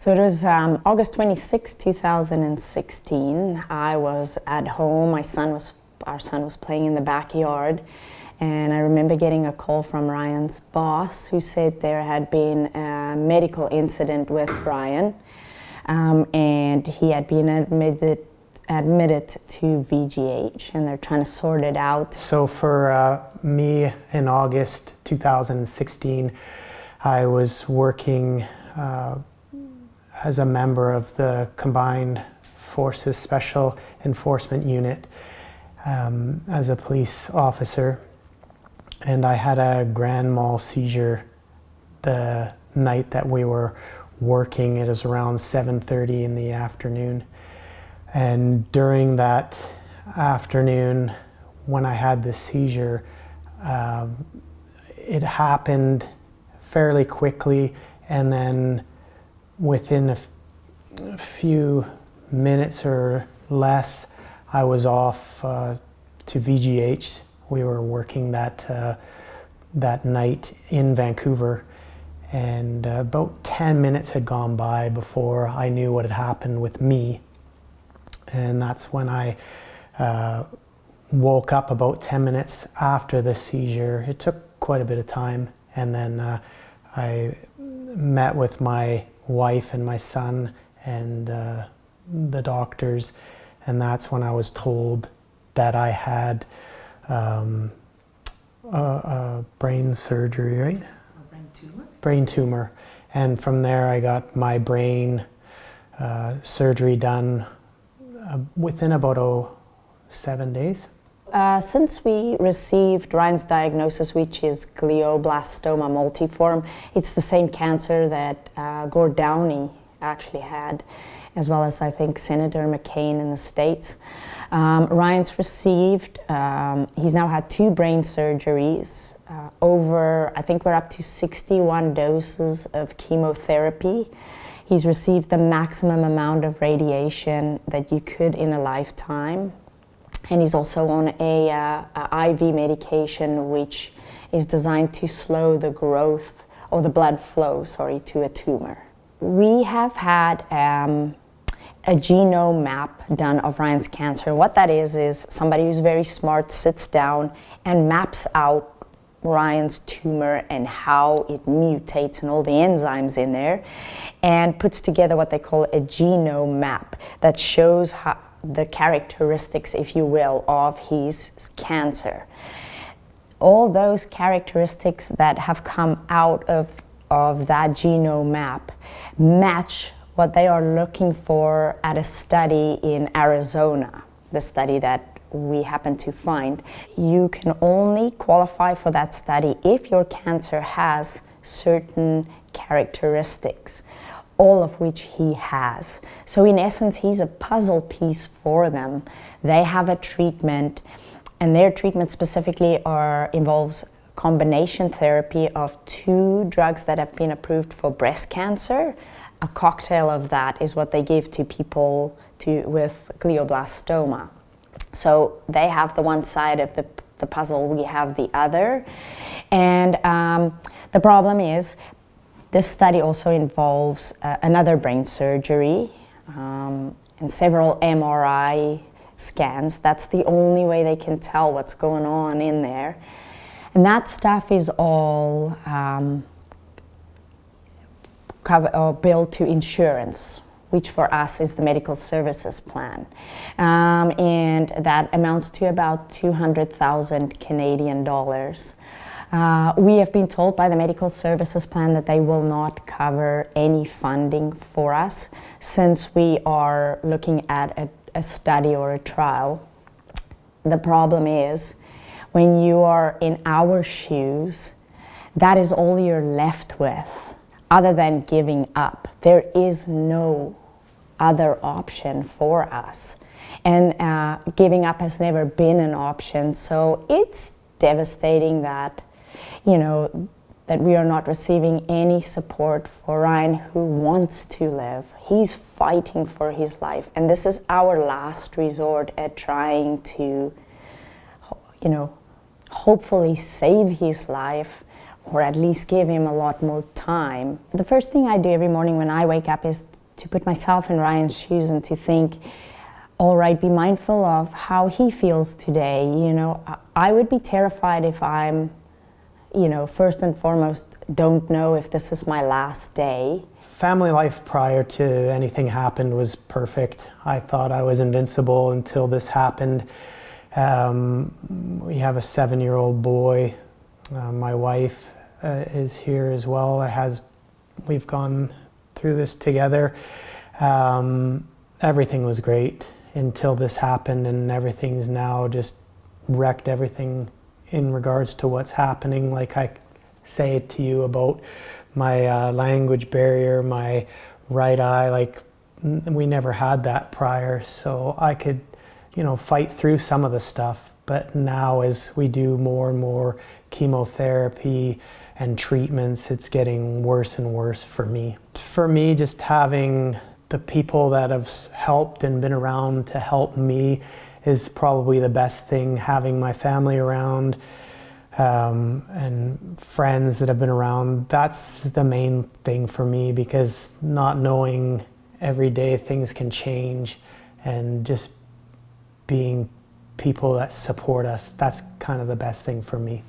So it was August 26, 2016. I was at home. Our son was playing in the backyard, and I remember getting a call from Ryan's boss who said there had been a medical incident with Ryan, and he had been admitted to VGH, and they're trying to sort it out. So for me, in August 2016, I was working as a member of the Combined Forces Special Enforcement Unit as a police officer, and I had a grand mal seizure the night that we were working. It was around 7:30 in the afternoon, and during that afternoon when I had the seizure, it happened fairly quickly, and then within a few minutes or less, I was off to VGH. We were working that night in Vancouver, and about 10 minutes had gone by before I knew what had happened with me. And that's when I woke up about 10 minutes after the seizure. It took quite a bit of time, and then I met with my wife and my son and the doctors, and that's when I was told that I had a brain surgery, right? A brain tumor? Brain tumor. And from there I got my brain surgery done within about 7 days. Since we received Ryan's diagnosis, which is glioblastoma multiforme, it's the same cancer that Gord Downey actually had, as well as I think Senator McCain in the States. Ryan's received, he's now had 2 brain surgeries, I think we're up to 61 doses of chemotherapy. He's received the maximum amount of radiation that you could in a lifetime. And he's also on a IV medication which is designed to slow the growth or the blood flow, to a tumor. We have had a genome map done of Ryan's cancer. What that is somebody who's very smart sits down and maps out Ryan's tumor and how it mutates and all the enzymes in there, and puts together what they call a genome map that shows how the characteristics, if you will, of his cancer. All those characteristics that have come out of that genome map match what they are looking for at a study in Arizona, the study that we happen to find. You can only qualify for that study if your cancer has certain characteristics, all of which he has. So in essence, he's a puzzle piece for them. They have a treatment, and their treatment specifically involves combination therapy of 2 drugs that have been approved for breast cancer. A cocktail of that is what they give to people with glioblastoma. So they have the one side of the puzzle, we have the other. And the problem is, this study also involves another brain surgery and several MRI scans. That's the only way they can tell what's going on in there. And that stuff is all billed to insurance, which for us is the medical services plan. And that amounts to about 200,000 Canadian dollars. We have been told by the medical services plan that they will not cover any funding for us, since we are looking at a study or a trial. The problem is, when you are in our shoes, that is all you're left with, other than giving up. There is no other option for us. And giving up has never been an option, so it's devastating that that we are not receiving any support for Ryan, who wants to live. He's fighting for his life, and this is our last resort at trying to, hopefully save his life or at least give him a lot more time. The first thing I do every morning when I wake up is to put myself in Ryan's shoes and to think, all right, be mindful of how he feels today. You know, I would be terrified if I'm, you know, first and foremost, don't know if this is my last day. Family life prior to anything happened was perfect. I thought I was invincible until this happened. We have a 7-year-old boy. My wife is here as well. We've gone through this together. Everything was great until this happened, and everything's now just wrecked everything in regards to what's happening. Like I say to you about my language barrier, my right eye, like we never had that prior, so I could, you know, fight through some of the stuff. But now as we do more and more chemotherapy and treatments, it's getting worse and worse for me. For me, just having the people that have helped and been around to help me is probably the best thing. Having my family around and friends that have been around, that's the main thing for me, because not knowing every day things can change, and just being people that support us, that's kind of the best thing for me.